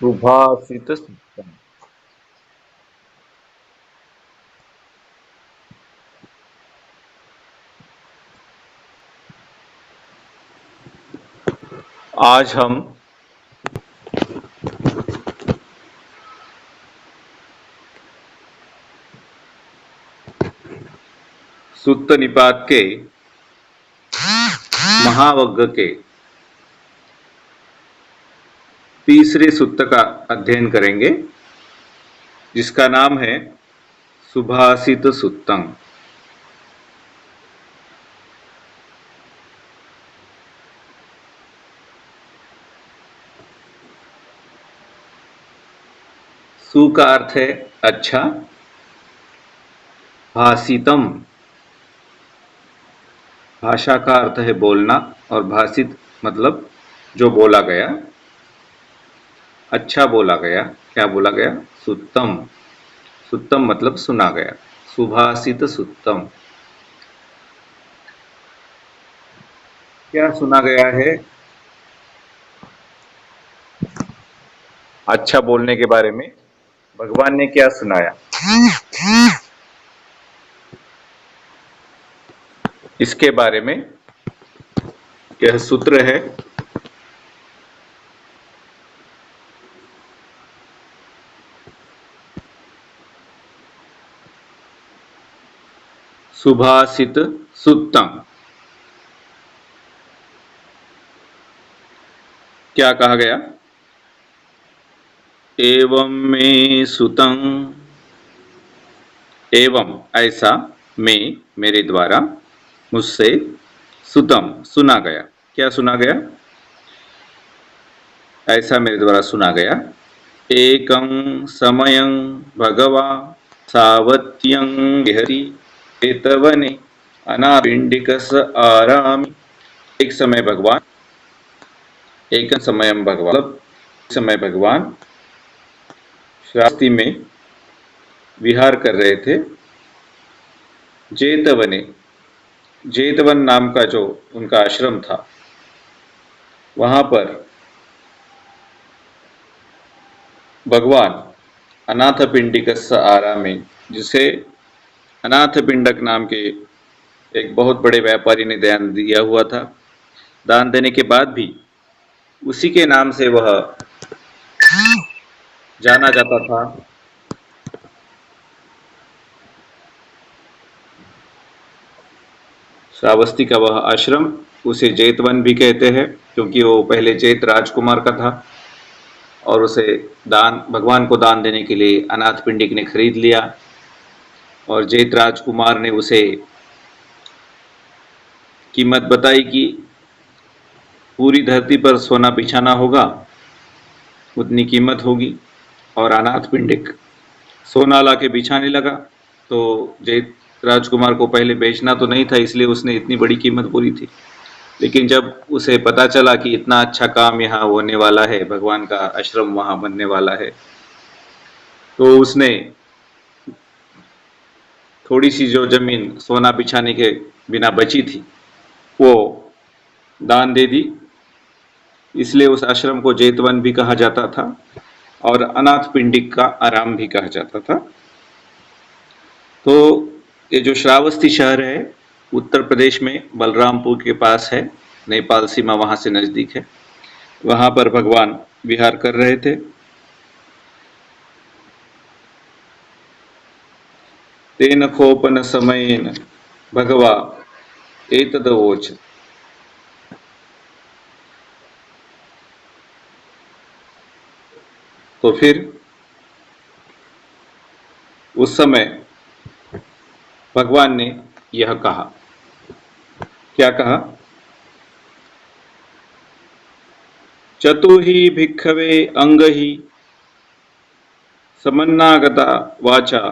सुभाषित सुत्तम। आज हम सुत्त निपात के महावग्ग के तीसरे सुत्त का अध्ययन करेंगे, जिसका नाम है सुभाषित सुत्तम। सु का अर्थ है अच्छा, भाषितम भाषा का अर्थ है बोलना, और भाषित मतलब जो बोला गया, अच्छा बोला गया, क्या बोला गया, सुत्तम। सुत्तम मतलब सुना गया, सुभाषित सुत्तम। क्या सुना गया है? अच्छा बोलने के बारे में भगवान ने क्या सुनाया, इसके बारे में यह सूत्र है। सुभाषित सुत्तम। क्या कहा गया? एवं में सुतं, एवं ऐसा, में मेरे द्वारा, मुझसे, सुतम सुना गया। क्या सुना गया? ऐसा मेरे द्वारा सुना गया। एकं समयं भगवा सावत्यं विहरि एतवने अनापिंडिकस आरामि। एक समय भगवान, एक समयं भगवान मतलब एक समय भगवान श्रावस्ती में विहार कर रहे थे। जेतवने, जेतवन नाम का जो उनका आश्रम था, वहां पर भगवान अनाथ पिंडिकस्य आरामे, जिसे अनाथ पिंडक नाम के एक बहुत बड़े व्यापारी ने दान दिया हुआ था, दान देने के बाद भी उसी के नाम से वह जाना जाता था। श्रावस्ती का वह आश्रम, उसे जेतवन भी कहते हैं, क्योंकि वो पहले जेत राजकुमार का था और उसे दान, भगवान को दान देने के लिए अनाथ पिंडिक ने खरीद लिया, और जेत राजकुमार ने उसे कीमत बताई कि पूरी धरती पर सोना बिछाना होगा, उतनी कीमत होगी। और अनाथ पिंडिक सोना ला के बिछाने लगा, तो जेत राजकुमार को पहले बेचना तो नहीं था, इसलिए उसने इतनी बड़ी कीमत बोली थी। लेकिन जब उसे पता चला कि इतना अच्छा काम यहाँ होने वाला है, भगवान का आश्रम वहां बनने वाला है, तो उसने थोड़ी सी जो जमीन सोना बिछाने के बिना बची थी, वो दान दे दी। इसलिए उस आश्रम को जेतवन भी कहा जाता था और अनाथ पिंडिक का आराम भी कहा जाता था। तो ये जो श्रावस्ती शहर है, उत्तर प्रदेश में बलरामपुर के पास है, नेपाल सीमा वहां से नजदीक है। वहां पर भगवान विहार कर रहे थे। तेन खोपन समयेन भगवा एतदवोच। तो फिर उस समय भगवान ने यह कहा। क्या कहा? चतुहि भिक्खवे अंगहि समन्नागता वाचा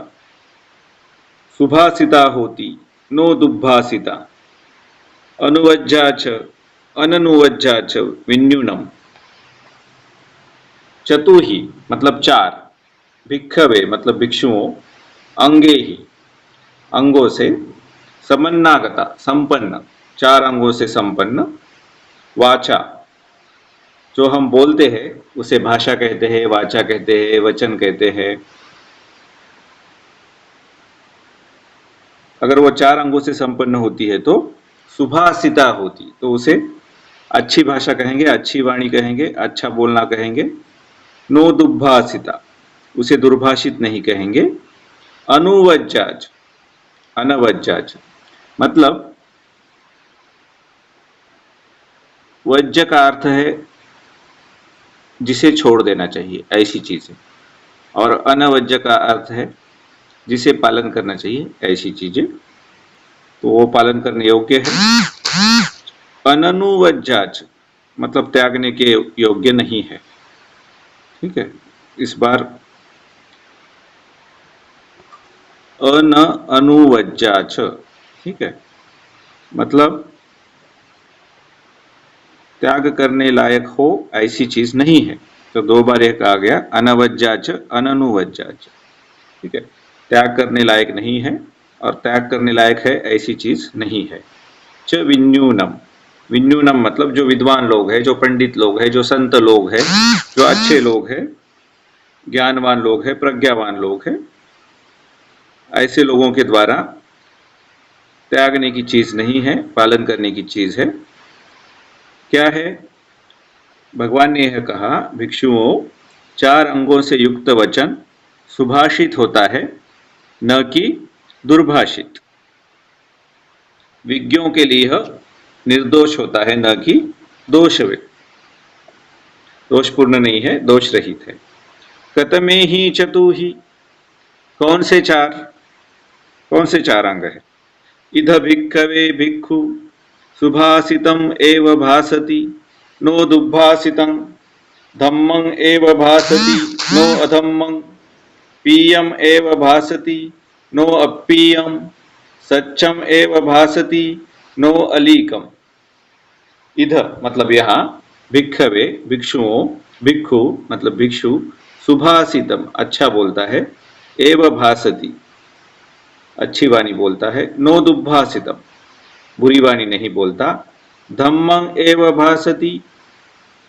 सुभाषिता होती नो दुर्भाषिता अनुवज्जा च अननुवज्जा च विन्यूनम। चतुहि मतलब चार, भिक्खवे मतलब भिक्षुओं, अंगे ही अंगों से, समन्नागता संपन्न, चार अंगों से संपन्न, वाचा जो हम बोलते हैं उसे भाषा कहते हैं, वाचा कहते हैं, वचन कहते हैं। अगर वो 4 अंगों से संपन्न होती है तो सुभाषिता होती, तो उसे अच्छी भाषा कहेंगे, अच्छी वाणी कहेंगे, अच्छा बोलना कहेंगे। नो दुर्भाषिता, उसे दुर्भाषित नहीं कहेंगे। अनुवज्जाच, अनवज्जाच मतलब वज्ज का अर्थ है जिसे छोड़ देना चाहिए, ऐसी चीजें, और अनवज्ज का अर्थ है जिसे पालन करना चाहिए, ऐसी चीजें, तो वो पालन करने योग्य है। अननुवज्जाच मतलब त्यागने के योग्य नहीं है। ठीक है, इस बार अन अनुवज्जाच, ठीक है, मतलब त्याग करने लायक हो ऐसी चीज नहीं है। तो 2 बार एक आ गया, अनवज्जाच अननुवज्जाच। ठीक है, त्याग करने लायक नहीं है और त्याग करने लायक है ऐसी चीज नहीं है। च विन्यूनम, विन्यूनम मतलब जो विद्वान लोग हैं, जो पंडित लोग हैं, जो संत लोग हैं, जो अच्छे लोग हैं, ज्ञानवान लोग हैं, प्रज्ञावान लोग हैं, ऐसे लोगों के द्वारा त्यागने की चीज नहीं है, पालन करने की चीज है। क्या है? भगवान ने यह कहा, भिक्षुओं 4 अंगों से युक्त वचन सुभाषित होता है, न कि दुर्भाषित। विज्ञों के लिए यह निर्दोष होता है, न कि दोषपूर्ण नहीं है, दोष रहित है। कतमे ही चतुहि, कौन से 4 अंग है? इध भिक्खवे भिक्खु सुभाषितम एव भासति, नो दुर्भाषितं। धम्मं एव भासति, नो अधम्मं। पीयम एव भासति, नो अप्पीयम। सच्चम एव भासति, नो अलीकम। इध मतलब यहाँ, भिक्खवे भिक्षुओं, भिक्षु मतलब भिक्षु, सुभाषितम अच्छा बोलता है, एव भासति अच्छी वाणी बोलता है, नो दुर्भाषितम बुरी वाणी नहीं बोलता। धम्मं एव भासति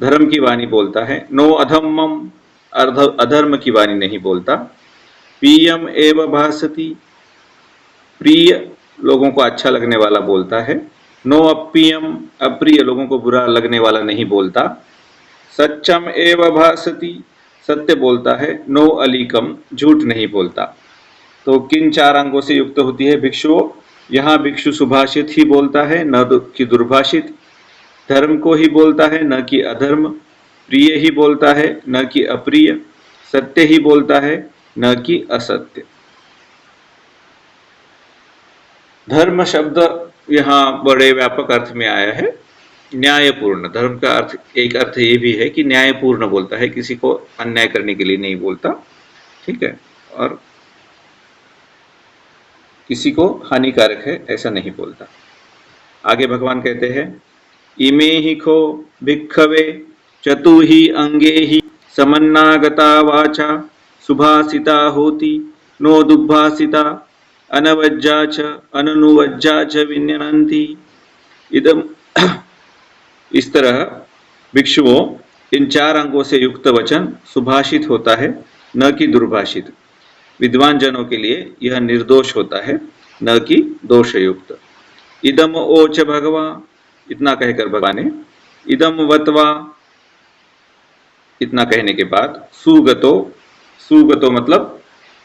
धर्म की वाणी बोलता है, नो अधम्मम अधर्म की वाणी नहीं बोलता। प्रियम एव भासति प्रिय लोगों को अच्छा लगने वाला बोलता है, नो अप्रियम अप्रिय लोगों को बुरा लगने वाला नहीं बोलता। सच्चम एव भासति सत्य बोलता है, नो अलीकम झूठ नहीं बोलता। तो किन 4 अंगों से युक्त होती है भिक्षुओं? यहाँ भिक्षु सुभाषित ही बोलता है, न कि दुर्भाषित। धर्म को ही बोलता है, न कि अधर्म। प्रिय ही बोलता है, न कि अप्रिय। सत्य ही बोलता है, न कि असत्य। धर्म शब्द यहाँ बड़े व्यापक अर्थ में आया है, न्यायपूर्ण। धर्म का अर्थ, एक अर्थ ये भी है कि न्यायपूर्ण बोलता है, किसी को अन्याय करने के लिए नहीं बोलता। ठीक है, और किसी को हानिकारक है ऐसा नहीं बोलता। आगे भगवान कहते हैं, इमे ही खो भिक्खवे चतुहि अंगे ही समन्नागता वाचा सुभाषिता होती, नो दुर्भाषिता अनवज्जा च अननुवज्जा च विन्यनन्ति। इदम इस तरह भिक्षुओं इन 4 अंगों से युक्त वचन सुभाषित होता है, न कि दुर्भाषित। विद्वान जनों के लिए यह निर्दोष होता है, न कि दोषयुक्त। इदम ओच भगवा इतना कहकर भगवान ने, इदम वत्वा इतना कहने के बाद, सुगतो सुगतो मतलब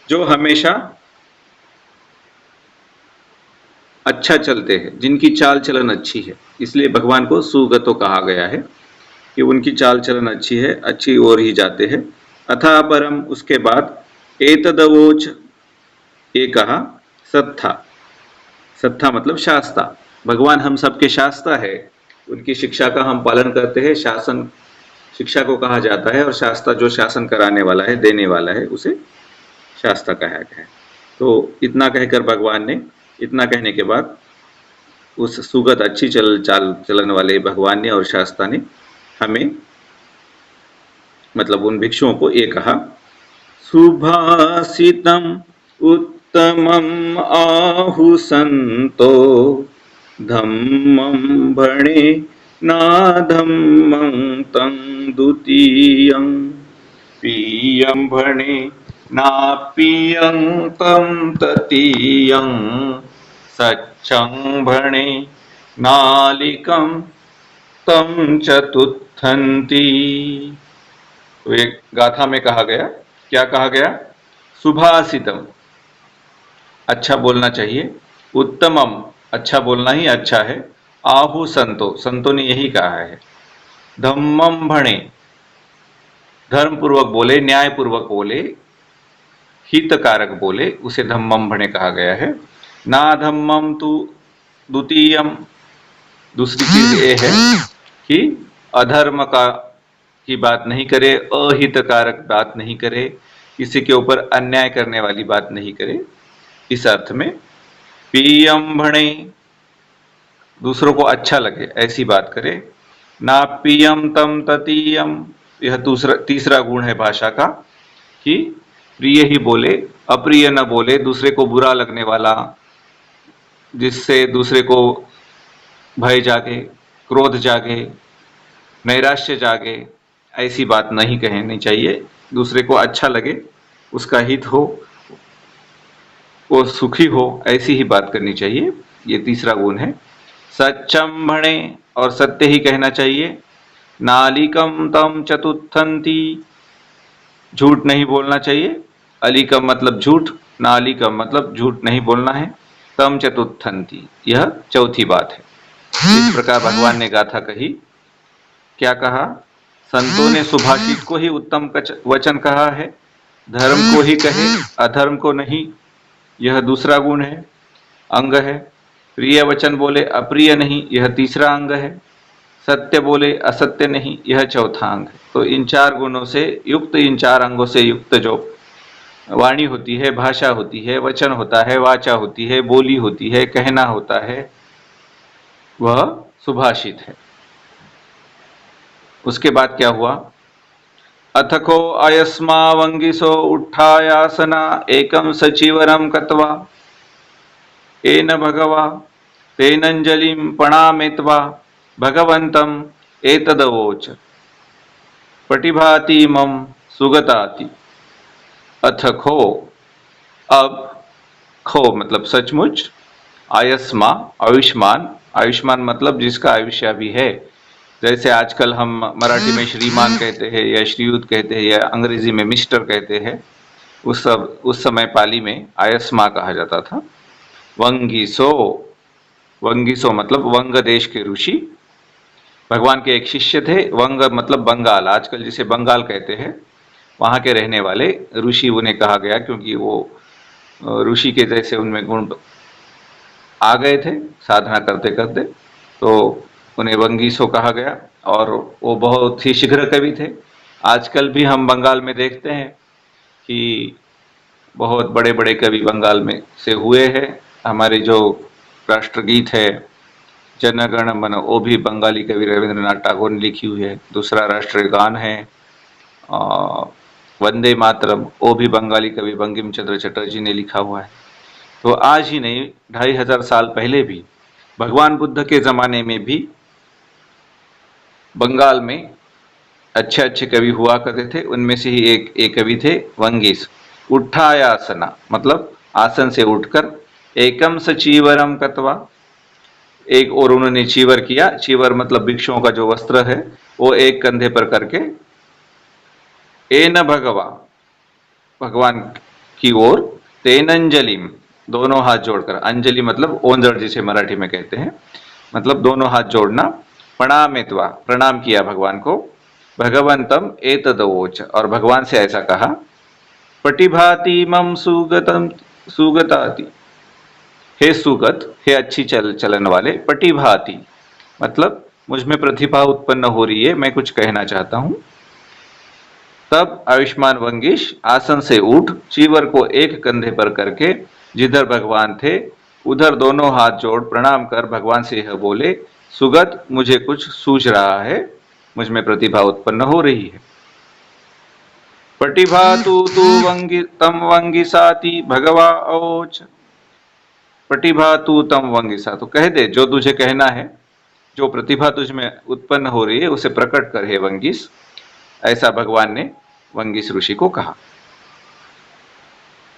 जो हमेशा अच्छा चलते हैं, जिनकी चाल चलन अच्छी है, इसलिए भगवान को सुगतो कहा गया है कि उनकी चाल चलन अच्छी है, अच्छी ओर ही जाते हैं। अथा परम उसके बाद, एतदवोच ये कहा, सत्था सत्था मतलब शास्ता। भगवान हम सबके शास्ता है, उनकी शिक्षा का हम पालन करते हैं। शासन शिक्षा को कहा जाता है, और शास्ता जो शासन कराने वाला है, देने वाला है, उसे शास्ता कहा गया है। तो इतना कहकर भगवान ने, इतना कहने के बाद उस सुगत अच्छी चलन वाले भगवान ने और शास्ता ने हमें मतलब उन भिक्षुओं को ये कहा, सुभाषितम उत्तमम आहु संतो धम्मं भणे नाधम्मं तं द्वितीयं पीयं भणे नापीयं तं ततीयं सच्चं भणे नालिकं तं चतुत्थन्ति। तो एक गाथा में कहा गया, क्या कहा गया? सुभाषितम, अच्छा बोलना चाहिए। उत्तमम, अच्छा बोलना ही अच्छा है। आहु संतो, संतों ने यही कहा है। धम्मम भणे, धर्म पूर्वक बोले, न्याय पूर्वक बोले, हितकारक बोले, उसे धम्मम भणे कहा गया है। ना धम्मम तु द्वितीयम, दूसरी चीज ये है कि अधर्म की बात नहीं करे, अहितकारक बात नहीं करे, किसी के ऊपर अन्याय करने वाली बात नहीं करे, इस अर्थ में। पीयम भणे, दूसरों को अच्छा लगे ऐसी बात करे। ना पीयम तम ततीयम, यह तीसरा गुण है भाषा का कि प्रिय ही बोले, अप्रिय न बोले, दूसरे को बुरा लगने वाला, जिससे दूसरे को भय जागे, क्रोध जागे, नैराश्य जागे, ऐसी बात नहीं कहनी चाहिए। दूसरे को अच्छा लगे, उसका हित हो, वो सुखी हो, ऐसी ही बात करनी चाहिए। ये तीसरा गुण है। सच्चम भणे, और सत्य ही कहना चाहिए। नालिकम तम चतुत्थंती, झूठ नहीं बोलना चाहिए। अलिकम मतलब झूठ, नालिकम मतलब झूठ नहीं बोलना है। तम चतुत्थंती, यह चौथी बात है। इस प्रकार भगवान ने गाथा कही। क्या कहा? संतों ने सुभाषित को ही उत्तम वचन कहा है, धर्म को ही कहे, अधर्म को नहीं, यह दूसरा गुण है, अंग है। प्रिय वचन बोले, अप्रिय नहीं, यह तीसरा अंग है। सत्य बोले, असत्य नहीं, यह चौथा अंग है। तो इन चार गुणों से युक्त, इन चार अंगों से युक्त जो वाणी होती है, भाषा होती है, वचन होता है, वाचा होती है, बोली होती है, कहना होता है, वह सुभाषित है। उसके बाद क्या हुआ? अथको अयस्मा वंगिसो उठायासना एकम सचिवरम कत्वा एन भगवा तेनंजलिम प्रणामेत्वा भगवंतम एतदवोच पटिभाति मम सुगताति। अथ खो, अब खो मतलब सचमुच, आयस्मा आयुष्मान, आयुष्मान मतलब जिसका आयुष्य भी है। जैसे आजकल हम मराठी में श्रीमान कहते हैं या श्रीयुत कहते हैं या अंग्रेजी में मिस्टर कहते हैं, उस समय पाली में आयस्मा कहा जाता था। वंगिसो, वंगिसो मतलब वंग देश के ऋषि, भगवान के एक शिष्य थे। वंग मतलब बंगाल, आजकल जिसे बंगाल कहते हैं, वहाँ के रहने वाले ऋषि उन्हें कहा गया, क्योंकि वो ऋषि के जैसे उनमें गुण आ गए थे साधना करते करते, तो उन्हें वंगीसो कहा गया। और वो बहुत ही शीघ्र कवि थे। आजकल भी हम बंगाल में देखते हैं कि बहुत बड़े बड़े कवि बंगाल में से हुए हैं। हमारे जो राष्ट्रगीत है जन गण मन, वो भी बंगाली कवि रविंद्रनाथ टैगोर ने लिखी हुई है। दूसरा राष्ट्रीय गान है वंदे मातरम, वो भी बंगाली कवि बंकिम चंद्र चटर्जी ने लिखा हुआ है। तो आज ही नहीं, 2500 साल पहले भी, भगवान बुद्ध के जमाने में भी बंगाल में अच्छे अच्छे कवि हुआ करते थे। उनमें से ही एक कवि थे वंगीस। उठायासना मतलब आसन से उठकर, एकम सचीवरम कत्वा, एक और उन्होंने चीवर किया। चीवर मतलब भिक्षुओं का जो वस्त्र है, वो एक कंधे पर करके, एन भगवा भगवान की ओर, तेनंजलिम दोनों हाथ जोड़कर, अंजलि मतलब ओंजड़ जिसे मराठी में कहते हैं, मतलब दोनों हाथ जोड़ना, प्रणामेत्वा प्रणाम किया भगवान को, भगवंतम एतदवोच और भगवान से ऐसा कहा, पटिभाति मम सुगतम सुगताति, हे सुगत, हे अच्छी चलन वाले, पटिभाति मतलब मुझ में प्रतिभा उत्पन्न हो रही है, मैं कुछ कहना चाहता हूं। तब आयुष्मान वंगिश आसन से उठ, चीवर को एक कंधे पर करके जिधर भगवान थे उधर दोनों हाथ जोड़ प्रणाम कर भगवान से यह बोले, सुगत, मुझे कुछ सूझ रहा है, मुझ में प्रतिभा उत्पन्न हो रही है। पटिभा तू वंगी तम वंगिसाति भगवा ओच, पटिभा तू तम वंगिसा, तो कह दे जो तुझे कहना है, जो प्रतिभा तुझ में उत्पन्न हो रही है उसे प्रकट कर हे वंगिस, ऐसा भगवान ने वंगिस ऋषि को कहा।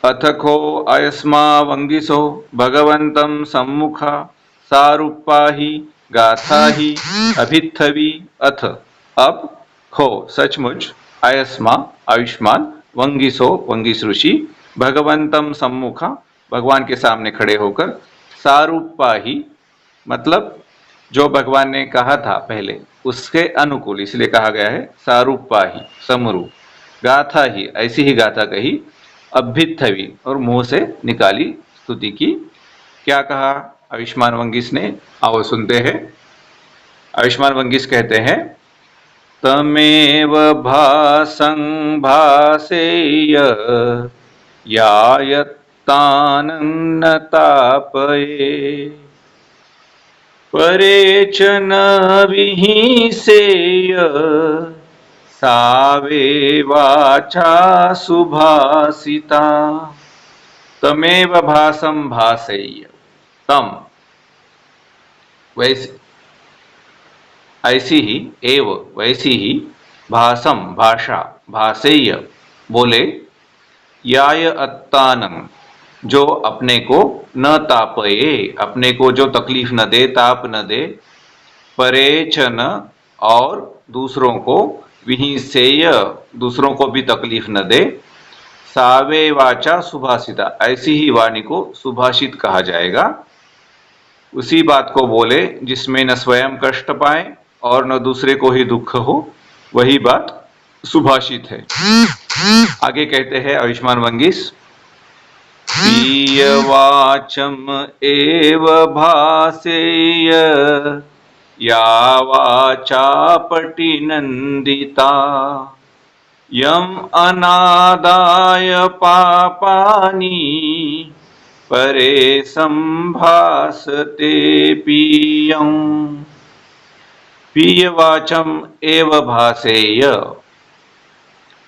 अथखो अयस्मा वंगिसो भगवंतं सम्मुखा सारूपा ही गाथा ही अभिथवी अथ। अब खो सचमुच, अयस्मा आयुष्मान, वंगिसो वंगिस ऋषि, भगवंतम सम्मुखा भगवान के सामने खड़े होकर, सारूपा ही मतलब जो भगवान ने कहा था पहले उसके अनुकूल, इसलिए कहा गया है सारूपा ही समरूप, गाथा ही ऐसी ही गाथा कही, अभ्युत्थवी और मुंह से निकाली स्तुति की। क्या कहा आयुष्मान वंगिस ने, आओ सुनते हैं। आयुष्मान वंगिस कहते हैं, तमेव भासं भासेय यायत्तानन्न तापये परे च न विहिंसेय सावे वाचा सुभाषिता। तमेव भासं भासेय, तम वैसे ऐसी ही, एव वैसी ही, भासम भाषा, भासेय बोले, याय अत्तानं जो अपने को न तापये, अपने को जो तकलीफ न दे, ताप न दे, परे च न और दूसरों को, विहिंसेय दूसरों को भी तकलीफ न दे, सावे वाचा सुभाषिता ऐसी ही वाणी को सुभाषित कहा जाएगा। उसी बात को बोले जिसमें न स्वयं कष्ट पाए और न दूसरे को ही दुख हो, वही बात सुभाषित है। आगे कहते हैं आयुष्मान वंगिस, प्रियवाचम एव भासेय या वाचा पटिनंदिता यम अनादाय पापानि परे संभासते पीयम। प्रियवाचम एव भासेय,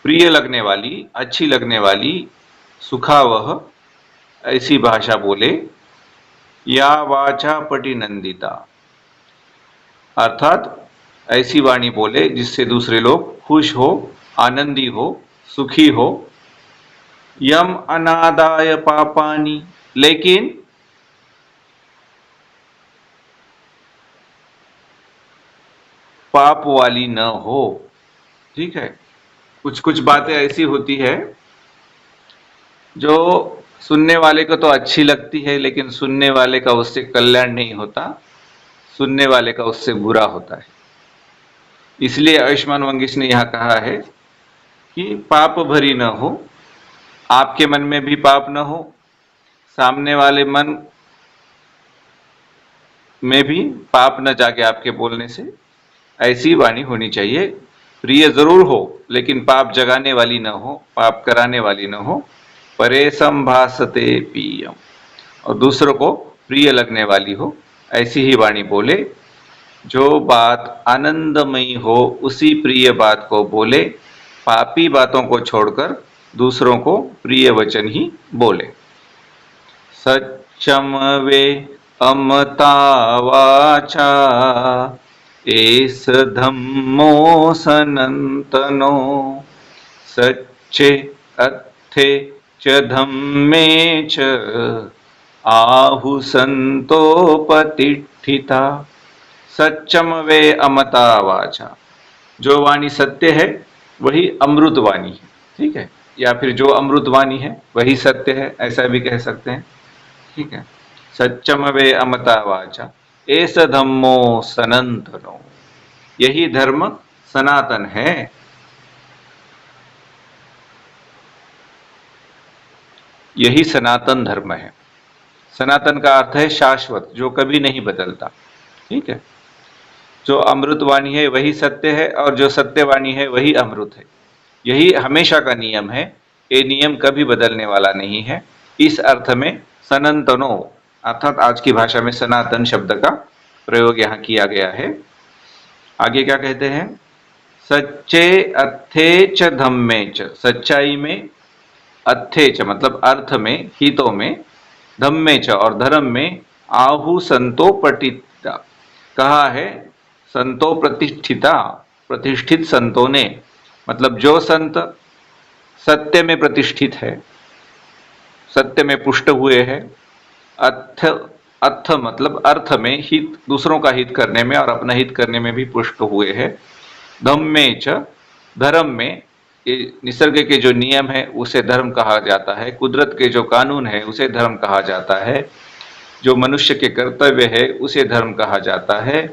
प्रिय लगने वाली, अच्छी लगने वाली, सुखावह ऐसी भाषा बोले, या वाचा पटिनंदिता अर्थात ऐसी वाणी बोले जिससे दूसरे लोग खुश हो, आनंदी हो, सुखी हो। यम अनादाय पापानि, लेकिन पाप वाली न हो। ठीक है, कुछ कुछ बातें ऐसी होती है जो सुनने वाले को तो अच्छी लगती है, लेकिन सुनने वाले का उससे कल्याण नहीं होता, सुनने वाले का उससे बुरा होता है। इसलिए आयुष्मान वंगिस ने यहां कहा है कि पाप भरी न हो, आपके मन में भी पाप न हो, सामने वाले मन में भी पाप न जागे आपके बोलने से, ऐसी वाणी होनी चाहिए। प्रिय जरूर हो लेकिन पाप जगाने वाली न हो, पाप कराने वाली न हो। परे संभासते पीयम, और दूसरों को प्रिय लगने वाली हो, ऐसी ही वाणी बोले। जो बात आनंदमयी हो उसी प्रिय बात को बोले, पापी बातों को छोड़कर दूसरों को प्रिय वचन ही बोले। सच्चम वे अमता वाचा एस धम्मो सनंतनो सच्चे अर्थे च धम्मे च आहु संतोपतिष्ठिता। सच्चम वे अमता वाचा, जो वाणी सत्य है वही अमृत वाणी है। ठीक है, या फिर जो अमृत वाणी है वही सत्य है, ऐसा भी कह सकते हैं। ठीक है, सच्चम वे अमता वाचा एस धम्मो सनातनो, यही धर्म सनातन है। यही सनातन धर्म है। सनातन का अर्थ है शाश्वत, जो कभी नहीं बदलता। ठीक है, जो अमृतवाणी है वही सत्य है और जो सत्यवाणी है वही अमृत है। यही हमेशा का नियम है, ये नियम कभी बदलने वाला नहीं है। इस अर्थ में सनातनो अर्थात आज की भाषा में सनातन शब्द का प्रयोग यहाँ किया गया है। आगे क्या कहते हैं, सच्चे अर्थे च धम्मे च, सच्चाई में, अर्थे च मतलब अर्थ में, हितों में, धम्मे च और धर्म में, आहु संतो पटिता कहा है संतो प्रतिष्ठिता, प्रतिष्ठित संतों ने, मतलब जो संत सत्य में प्रतिष्ठित है, सत्य में पुष्ट हुए हैं, अर्थ अर्थ मतलब अर्थ में, हित दूसरों का हित करने में और अपना हित करने में भी पुष्ट हुए हैं। धम्मे च, धर्म में, ये निसर्ग के जो नियम है उसे धर्म कहा जाता है, कुदरत के जो कानून है उसे धर्म कहा जाता है, जो मनुष्य के कर्तव्य है उसे धर्म कहा जाता है,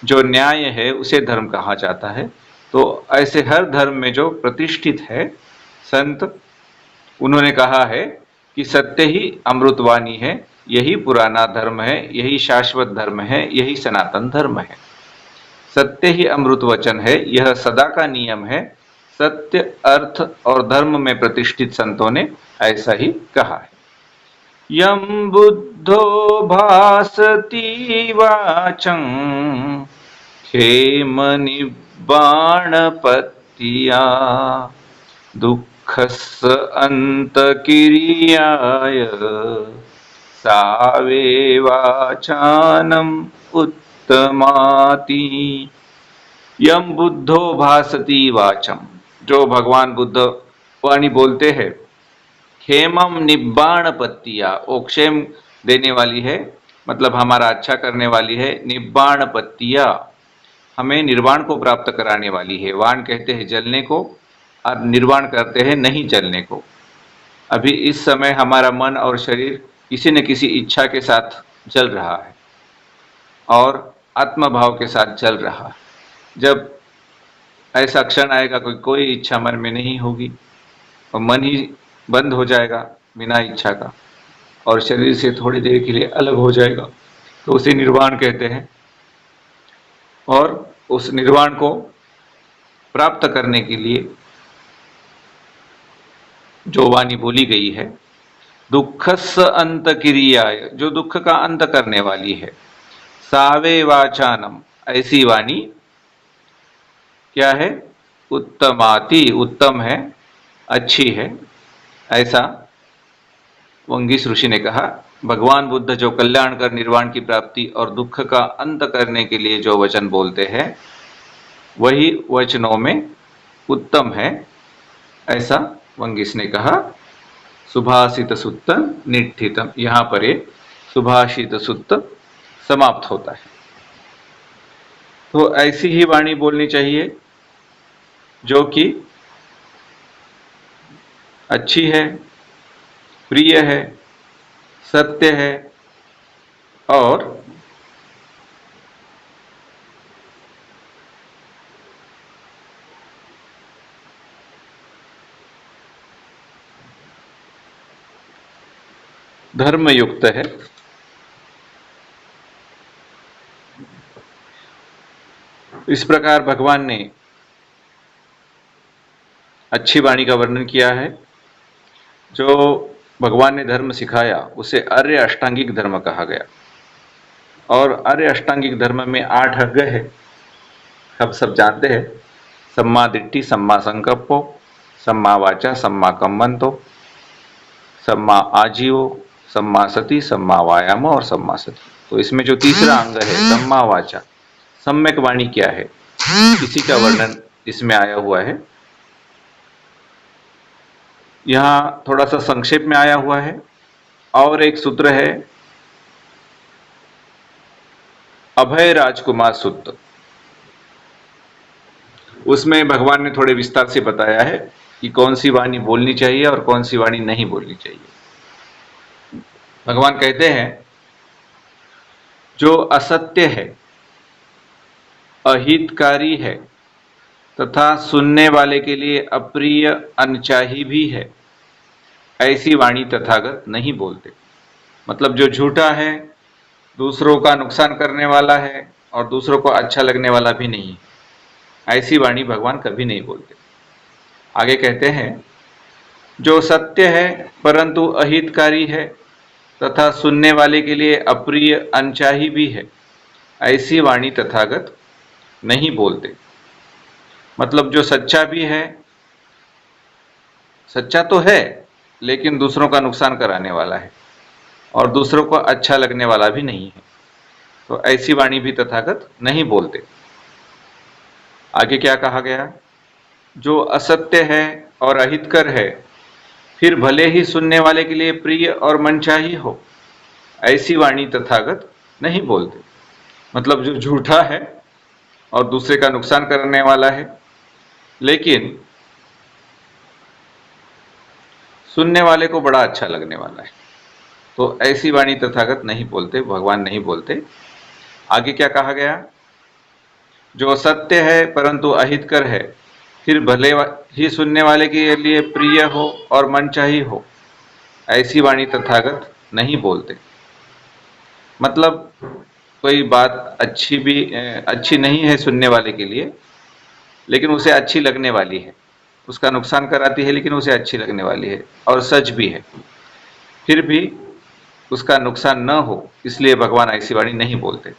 जो न्याय है उसे धर्म कहा जाता है। तो ऐसे हर धर्म में जो प्रतिष्ठित है संत, उन्होंने कहा है कि सत्य ही अमृतवाणी है, यही पुराना धर्म है, यही शाश्वत धर्म है, यही सनातन धर्म है। सत्य ही अमृत वचन है, यह सदा का नियम है। सत्य, अर्थ और धर्म में प्रतिष्ठित संतों ने ऐसा ही कहा है। यम बुद्धो भासति वाचं खेम निब्बाणपत्तिया दुःखस्य अंतकिरियाय सावेवाचानम उत्तमाति। यम बुद्धो भासति वाचम, जो भगवान बुद्ध वाणी बोलते हैं, खेमम निब्बाण पत्तिया, वो क्षेम देने वाली है, मतलब हमारा अच्छा करने वाली है। निब्बाण पत्तिया, हमें निर्वाण को प्राप्त कराने वाली है। वाण कहते हैं जलने को, और निर्वाण करते हैं नहीं जलने को। अभी इस समय हमारा मन और शरीर किसी न किसी इच्छा के साथ जल रहा है और आत्मभाव के साथ चल रहा है। जब ऐसा क्षण आएगा कोई इच्छा मन में नहीं होगी और मन ही बंद हो जाएगा बिना इच्छा का, और शरीर से थोड़ी देर के लिए अलग हो जाएगा, तो उसे निर्वाण कहते हैं। और उस निर्वाण को प्राप्त करने के लिए जो वाणी बोली गई है, दुःखस्य अंत क्रियाय, जो दुख का अंत करने वाली है। सावे वाचानम, ऐसी वाणी क्या है? उत्तमाति, उत्तम है, अच्छी है। ऐसा वंगीश ऋषि ने कहा। भगवान बुद्ध जो कल्याण कर निर्वाण की प्राप्ति और दुख का अंत करने के लिए जो वचन बोलते हैं, वही वचनों में उत्तम है, ऐसा वंगीश ने कहा। सुभाषित सुत्त निठितम, यहाँ पर ये सुभाषित सुत्त समाप्त होता है। तो ऐसी ही वाणी बोलनी चाहिए जो कि अच्छी है, प्रिय है, सत्य है और धर्मयुक्त है। इस प्रकार भगवान ने अच्छी वाणी का वर्णन किया है। जो भगवान ने धर्म सिखाया उसे आर्य अष्टांगिक धर्म कहा गया, और आर्य अष्टांगिक धर्म में 8 अंग है, हम सब जानते हैं। सम्मा दिट्ठि, सम्मा संकल्पो, सम्मा वाचा, सम्मा कम्मंतो, सम्मा आजीवो, सम्मा सति, सम्मा वायामो और सम्मा सति। तो इसमें जो तीसरा अंग है सम्मा वाचा, सम्यक वाणी क्या है, इसी का वर्णन इसमें आया हुआ है। यहाँ थोड़ा सा संक्षेप में आया हुआ है। और एक सूत्र है अभय राजकुमार सूत्र, उसमें भगवान ने थोड़े विस्तार से बताया है कि कौन सी वाणी बोलनी चाहिए और कौन सी वाणी नहीं बोलनी चाहिए। भगवान कहते हैं जो असत्य है, अहितकारी है तथा सुनने वाले के लिए अप्रिय अनचाही भी है, ऐसी वाणी तथागत नहीं बोलते। मतलब जो झूठा है, दूसरों का नुकसान करने वाला है और दूसरों को अच्छा लगने वाला भी नहीं है, ऐसी वाणी भगवान कभी नहीं बोलते। आगे कहते हैं जो सत्य है परंतु अहितकारी है तथा सुनने वाले के लिए अप्रिय अनचाही भी है, ऐसी वाणी तथागत नहीं बोलते। मतलब जो सच्चा भी है, सच्चा तो है लेकिन दूसरों का नुकसान कराने वाला है और दूसरों को अच्छा लगने वाला भी नहीं है, तो ऐसी वाणी भी तथागत नहीं बोलते। आगे क्या कहा गया? जो असत्य है और अहितकर है, फिर भले ही सुनने वाले के लिए प्रिय और मनचाही हो, ऐसी वाणी तथागत नहीं बोलते। मतलब जो झूठा है और दूसरे का नुकसान करने वाला है, लेकिन सुनने वाले को बड़ा अच्छा लगने वाला है, तो ऐसी वाणी तथागत नहीं बोलते, भगवान नहीं बोलते। आगे क्या कहा गया? जो सत्य है परंतु अहितकर है, फिर भले ही सुनने वाले के लिए प्रिय हो और मनचाही हो, ऐसी वाणी तथागत नहीं बोलते। मतलब कोई बात अच्छी नहीं है सुनने वाले के लिए, लेकिन उसे अच्छी लगने वाली है, उसका नुकसान कराती है लेकिन उसे अच्छी लगने वाली है और सच भी है, फिर भी उसका नुकसान न हो, इसलिए भगवान ऐसी वाणी नहीं बोलते।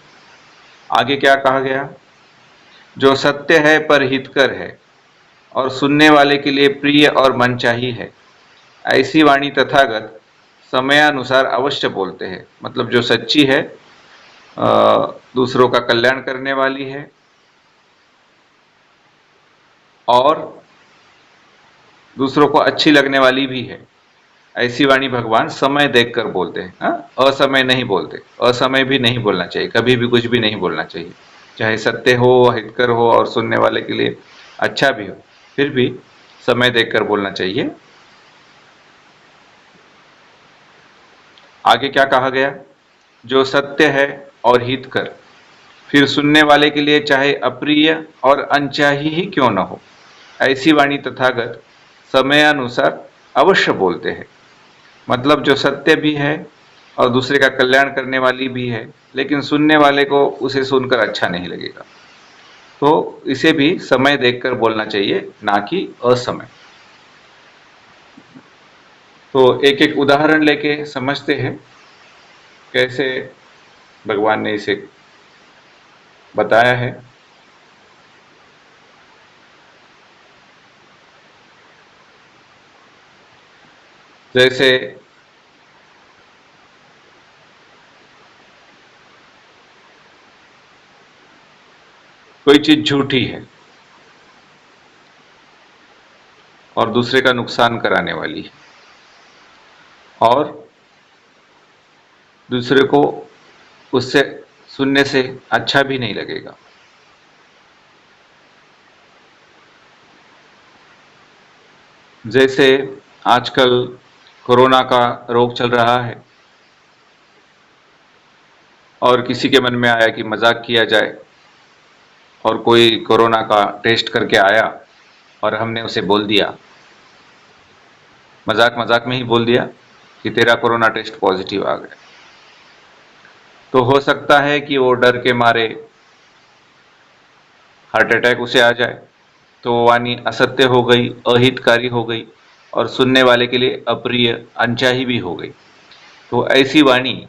आगे क्या कहा गया? जो सत्य है पर हितकर है और सुनने वाले के लिए प्रिय और मनचाही है, ऐसी वाणी तथागत समयानुसार अवश्य बोलते हैं। मतलब जो सच्ची है, दूसरों का कल्याण करने वाली है और दूसरों को अच्छी लगने वाली भी है, ऐसी वाणी भगवान समय देखकर बोलते हैं। हाँ, असमय नहीं बोलते। असमय भी नहीं बोलना चाहिए, कभी भी कुछ भी नहीं बोलना चाहिए, चाहे सत्य हो, हितकर हो और सुनने वाले के लिए अच्छा भी हो, फिर भी समय देखकर बोलना चाहिए। आगे क्या कहा गया? जो सत्य है और हितकर, फिर सुनने वाले के लिए चाहे अप्रिय और अनचाही ही क्यों न हो, ऐसी वाणी तथागत समयानुसार अवश्य बोलते हैं। मतलब जो सत्य भी है और दूसरे का कल्याण करने वाली भी है, लेकिन सुनने वाले को उसे सुनकर अच्छा नहीं लगेगा, तो इसे भी समय देखकर बोलना चाहिए, ना कि असमय। तो एक एक उदाहरण लेके समझते हैं कैसे भगवान ने इसे बताया है। जैसे कोई चीज झूठी है और दूसरे का नुकसान कराने वाली है और दूसरे को उससे सुनने से अच्छा भी नहीं लगेगा। जैसे आजकल कोरोना का रोग चल रहा है और किसी के मन में आया कि मजाक किया जाए, और कोई कोरोना का टेस्ट करके आया और हमने उसे बोल दिया, मजाक मजाक में ही बोल दिया कि तेरा कोरोना टेस्ट पॉजिटिव आ गया। तो हो सकता है कि वो डर के मारे हार्ट अटैक उसे आ जाए, तो वो वाणी असत्य हो गई, अहितकारी हो गई और सुनने वाले के लिए अप्रिय, अनचाही भी हो गई। तो ऐसी वाणी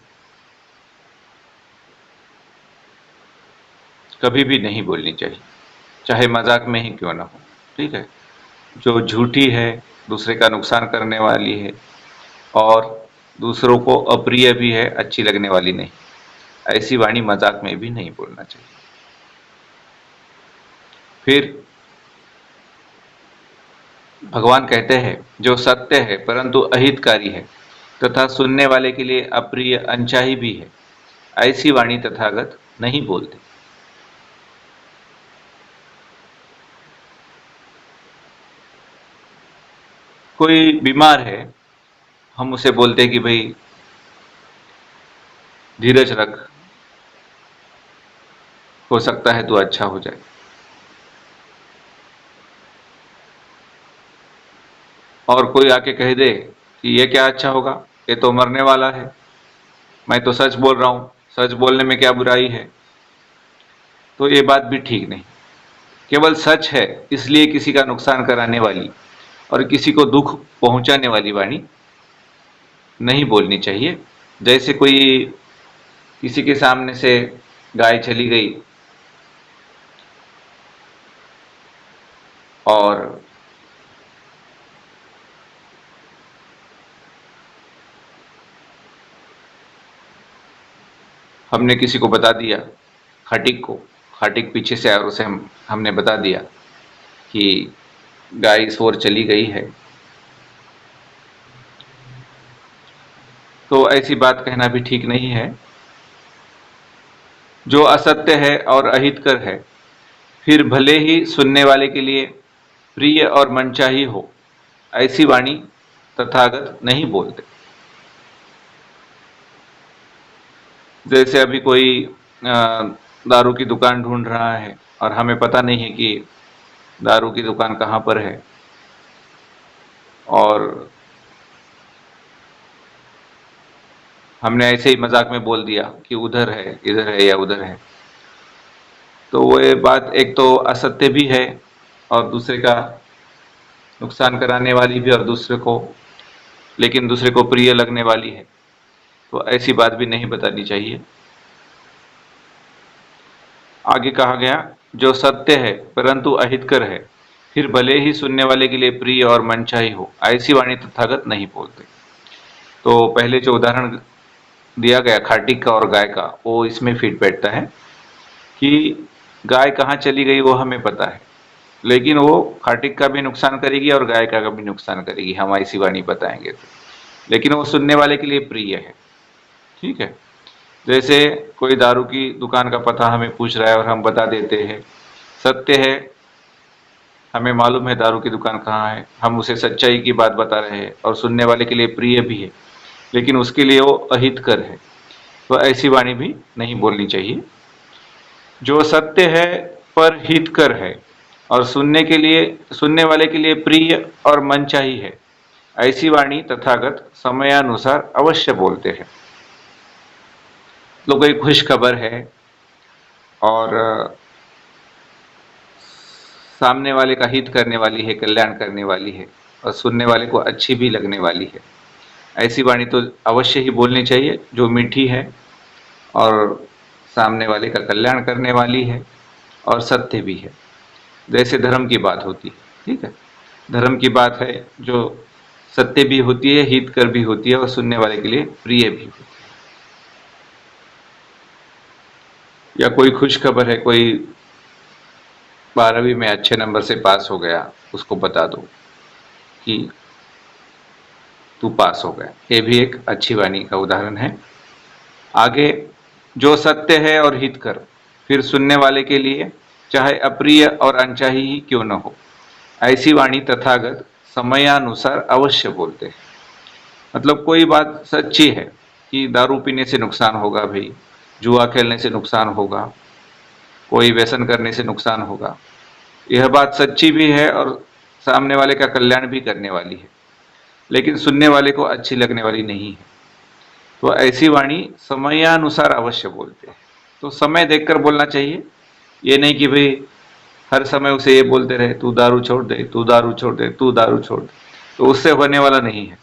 कभी भी नहीं बोलनी चाहिए, चाहे मजाक में ही क्यों ना हो। ठीक है? जो झूठी है, दूसरे का नुकसान करने वाली है और दूसरों को अप्रिय भी है, अच्छी लगने वाली नहीं, ऐसी वाणी मजाक में भी नहीं बोलना चाहिए। फिर भगवान कहते हैं जो सत्य है परंतु अहितकारी है तथा सुनने वाले के लिए अप्रिय, अनचाही भी है, ऐसी वाणी तथागत नहीं बोलते। कोई बीमार है, हम उसे बोलते हैं कि भाई धीरज रख, हो सकता है तू अच्छा हो जाए। और कोई आके कह दे कि ये क्या अच्छा होगा, ये तो मरने वाला है, मैं तो सच बोल रहा हूं, सच बोलने में क्या बुराई है, तो ये बात भी ठीक नहीं। केवल सच है इसलिए किसी का नुकसान कराने वाली और किसी को दुख पहुंचाने वाली वाणी नहीं बोलनी चाहिए। जैसे कोई किसी के सामने से गाय चली गई और हमने किसी को बता दिया, खटीक को, खटीक पीछे से आया और उसे हमने बता दिया कि गाय इस ओर चली गई है, तो ऐसी बात कहना भी ठीक नहीं है। जो असत्य है और अहितकर है, फिर भले ही सुनने वाले के लिए प्रिय और मनचाही हो, ऐसी वाणी तथागत नहीं बोलते। जैसे अभी कोई दारू की दुकान ढूंढ रहा है और हमें पता नहीं है कि दारू की दुकान कहाँ पर है, और हमने ऐसे ही मजाक में बोल दिया कि उधर है, इधर है या उधर है, तो वो ये बात एक तो असत्य भी है और दूसरे का नुकसान कराने वाली भी, और दूसरे को, लेकिन दूसरे को प्रिय लगने वाली है, तो ऐसी बात भी नहीं बतानी चाहिए। आगे कहा गया, जो सत्य है परंतु अहितकर है, फिर भले ही सुनने वाले के लिए प्रिय और मनचाही हो, ऐसी वाणी तथागत नहीं बोलते। तो पहले जो उदाहरण दिया गया खाटीक का और गाय का, वो इसमें फिट बैठता है कि गाय कहाँ चली गई वो हमें पता है, लेकिन वो खाटीक का भी नुकसान करेगी और गाय का भी नुकसान करेगी, हम ऐसी वाणी बताएंगे तो, लेकिन वो सुनने वाले के लिए प्रिय है। ठीक है। जैसे कोई दारू की दुकान का पता हमें पूछ रहा है और हम बता देते हैं, सत्य है, हमें मालूम है दारू की दुकान कहाँ है, हम उसे सच्चाई की बात बता रहे हैं और सुनने वाले के लिए प्रिय भी है, लेकिन उसके लिए वो अहितकर है, तो ऐसी वाणी भी नहीं बोलनी चाहिए। जो सत्य है पर हितकर है और सुनने वाले के लिए प्रिय और मनचाही है, ऐसी वाणी तथागत समयानुसार अवश्य बोलते हैं। तो कोई खुश खबर है और सामने वाले का हित करने वाली है, कल्याण करने वाली है और सुनने वाले को अच्छी भी लगने वाली है, ऐसी वाणी तो अवश्य ही बोलनी चाहिए, जो मीठी है और सामने वाले का कल्याण करने वाली है और सत्य भी है। जैसे धर्म की बात होती है, ठीक है, धर्म की बात है जो सत्य भी होती है, हितकर भी होती है और सुनने वाले के लिए प्रिय भी होती है। या कोई खुश खबर है, कोई 12वीं में अच्छे नंबर से पास हो गया, उसको बता दो कि तू पास हो गया, ये भी एक अच्छी वाणी का उदाहरण है। आगे, जो सत्य है और हितकर, फिर सुनने वाले के लिए चाहे अप्रिय और अनचाही ही क्यों न हो, ऐसी वाणी तथागत समयानुसार अवश्य बोलते हैं। मतलब कोई बात सच्ची है कि दारू पीने से नुकसान होगा भाई, जुआ खेलने से नुकसान होगा, कोई व्यसन करने से नुकसान होगा, यह बात सच्ची भी है और सामने वाले का कल्याण भी करने वाली है, लेकिन सुनने वाले को अच्छी लगने वाली नहीं है, तो ऐसी वाणी समयानुसार अवश्य बोलते हैं। तो समय देखकर बोलना चाहिए, ये नहीं कि भाई हर समय उसे ये बोलते रहे तू दारू छोड़ दे, तू दारू छोड़ दे, तू दारू छोड़ दे, तो उससे होने वाला नहीं है।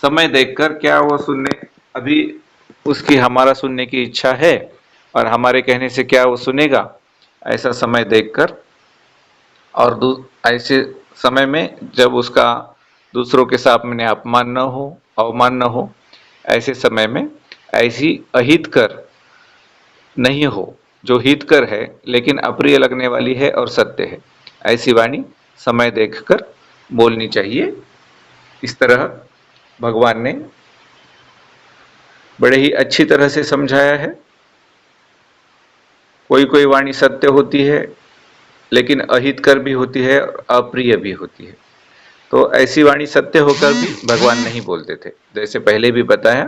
समय देखकर, क्या वो सुनने, अभी उसकी हमारा सुनने की इच्छा है और हमारे कहने से क्या वो सुनेगा, ऐसा समय देखकर, और ऐसे समय में जब उसका दूसरों के सामने अपमान न हो, अवमान न हो, ऐसे समय में ऐसी अहितकर नहीं हो, जो हितकर है लेकिन अप्रिय लगने वाली है और सत्य है, ऐसी वाणी समय देखकर बोलनी चाहिए। इस तरह भगवान ने बड़े ही अच्छी तरह से समझाया है। कोई कोई वाणी सत्य होती है लेकिन अहितकर भी होती है और अप्रिय भी होती है, तो ऐसी वाणी सत्य होकर भी भगवान नहीं बोलते थे। जैसे पहले भी बताया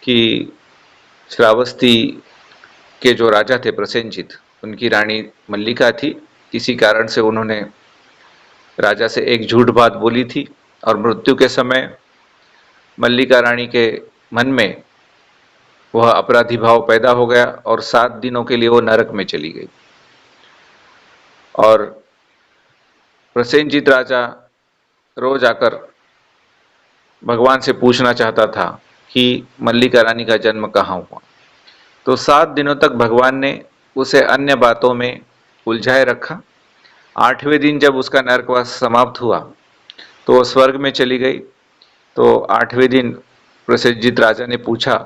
कि श्रावस्ती के जो राजा थे प्रसेनजित, उनकी रानी मल्लिका थी, किसी कारण से उन्होंने राजा से एक झूठ बात बोली थी और मृत्यु के समय मल्लिका रानी के मन में वह अपराधी भाव पैदा हो गया और 7 दिनों के लिए वो नरक में चली गई। और प्रसेनजित राजा रोज आकर भगवान से पूछना चाहता था कि मल्लिका रानी का जन्म कहाँ हुआ, तो 7 दिनों तक भगवान ने उसे अन्य बातों में उलझाए रखा। 8वें दिन जब उसका नरकवास समाप्त हुआ तो वो स्वर्ग में चली गई। तो 8वें दिन प्रसेनजित राजा ने पूछा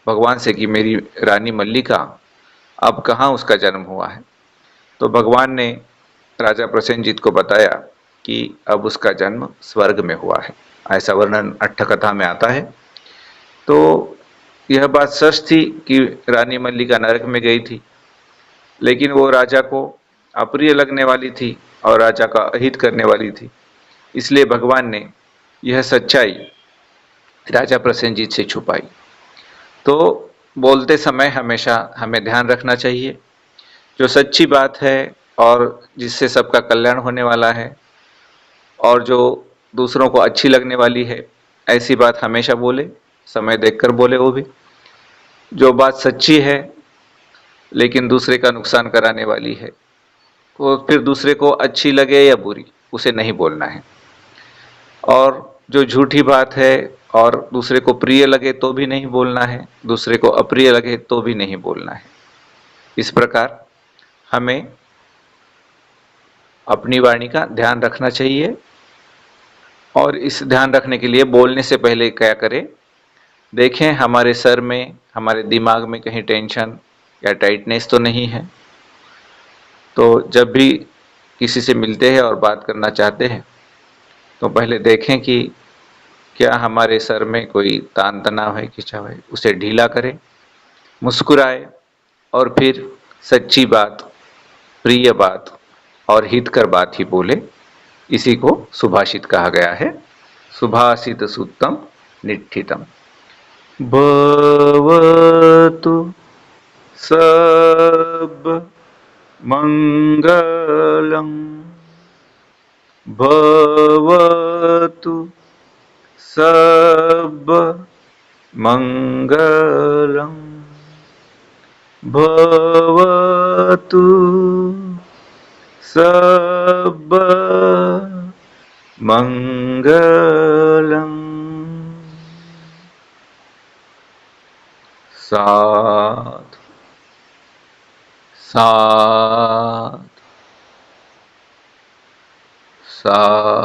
भगवान से कि मेरी रानी मल्लिका अब कहाँ उसका जन्म हुआ है। तो भगवान ने राजा प्रसेनजीत को बताया कि अब उसका जन्म स्वर्ग में हुआ है। ऐसा वर्णन अट्ठकथा में आता है। तो यह बात सच थी कि रानी मल्लिका नरक में गई थी, लेकिन वो राजा को अप्रिय लगने वाली थी और राजा का अहित करने वाली थी। इसलिए भगवान ने यह सच्चाई राजा प्रसेनजीत से छुपाई। तो बोलते समय हमेशा हमें ध्यान रखना चाहिए, जो सच्ची बात है और जिससे सबका कल्याण होने वाला है और जो दूसरों को अच्छी लगने वाली है, ऐसी बात हमेशा बोले, समय देखकर बोले। वो भी जो बात सच्ची है लेकिन दूसरे का नुकसान कराने वाली है, वो फिर दूसरे को अच्छी लगे या बुरी, उसे नहीं बोलना है। और जो झूठी बात है और दूसरे को प्रिय लगे तो भी नहीं बोलना है, दूसरे को अप्रिय लगे तो भी नहीं बोलना है। इस प्रकार हमें अपनी वाणी का ध्यान रखना चाहिए। और इस ध्यान रखने के लिए बोलने से पहले क्या करें, देखें हमारे सर में, हमारे दिमाग में कहीं टेंशन या टाइटनेस तो नहीं है। तो जब भी किसी से मिलते हैं और बात करना चाहते हैं तो पहले देखें कि क्या हमारे सर में कोई तान तनाव है, खिंचाव है, उसे ढीला करें, मुस्कुराए और फिर सच्ची बात, प्रिय बात और हितकर बात ही बोले। इसी को सुभाषित कहा गया है, सुभाषित सूक्तम निठितम। भवतु सब मंगलम, भवतु सब मंगलम, भवतु सब मंगलम। साधु साधु साधु।